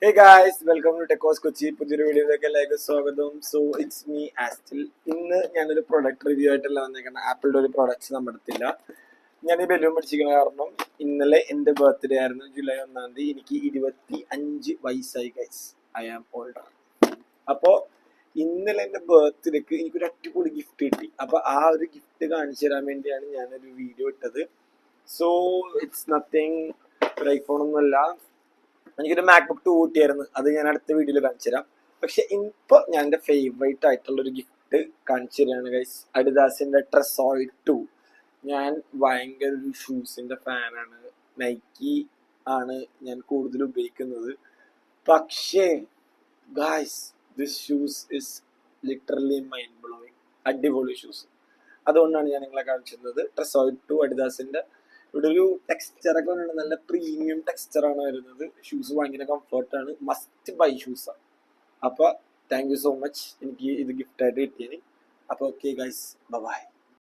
Hey guys, welcome to Techos Kochi. പുതിയൊരു വീഡിയോയിലേക്ക് എല്ലാവർക്കും സ്വാഗതം. സോ ഇറ്റ്സ് മീ ആസ്റ്റിൽ. ഇന്ന് ഞാനൊരു പ്രൊഡക്റ്റ് റിവ്യൂ ആയിട്ടല്ല വന്നേക്കുന്നത്. ആപ്പിളിന്റെ ഒരു പ്രൊഡക്ട്സ് നമ്മുടെ അടുത്തില്ല. ഞാൻ ഈ ബലൂൺ പിടിച്ചിരിക്കുന്ന കാരണം ഇന്നലെ എൻ്റെ ബർത്ത്ഡേ ആയിരുന്നു, ജൂലൈ 1 എനിക്ക് 25 വയസ്സായി ഗൈസ്. I am older. അപ്പോൾ ഇന്നലെ എൻ്റെ ബർത്ത്ഡേക്ക് എനിക്കൊരു അടിപൊളി ഗിഫ്റ്റ് കിട്ടി. അപ്പോൾ ആ ഒരു ഗിഫ്റ്റ് കാണിച്ചു തരാൻ വേണ്ടിയാണ് ഞാനൊരു വീഡിയോ ഇട്ടത്. സോ ഇറ്റ്സ് നത്തിങ്, ഒരു ഐഫോൺ ഒന്നുമല്ല. എനിക്കൊരു മാക്ബുക്ക് 2 കിട്ടിയായിരുന്നു, അത് ഞാൻ അടുത്ത വീഡിയോയിൽ കാണിച്ചു തരാം. പക്ഷെ ഇപ്പോൾ ഞാൻ എൻ്റെ ഫേവറേറ്റ് ആയിട്ടുള്ളൊരു ഗിഫ്റ്റ് കാണിച്ചു തരാണ് ഗൈസ്. അഡിദാസിൻ്റെ ട്രെസോയിഡ് 2. ഞാൻ ഭയങ്കര ഒരു ഷൂസിൻ്റെ ഫാനാണ്. നൈക്കി ആണ് ഞാൻ കൂടുതൽ ഉപയോഗിക്കുന്നത്. പക്ഷേ guys, this shoes is literally mind blowing. അടിപൊളി ഷൂസ്. അതുകൊണ്ടാണ് ഞാൻ നിങ്ങളെ കാണിച്ചിരുന്നത്. ട്രെസോയിഡ് 2 അഡിദാസിൻ്റെ. ഇവിടെ ഒരു ടെക്സ്ചറൊക്കെ വന്നിട്ട് നല്ല പ്രീമിയം ടെക്സ്ചറാണ് വരുന്നത്. ഷൂസ് ഭയങ്കര കംഫർട്ടാണ്. Must by ഷൂസാണ്. അപ്പോൾ താങ്ക് യു സോ മച്ച് എനിക്ക് ഇത് ഗിഫ്റ്റായിട്ട് കിട്ടിയതിന്. അപ്പോൾ ഓക്കെ ഗൈസ്, ബൈ.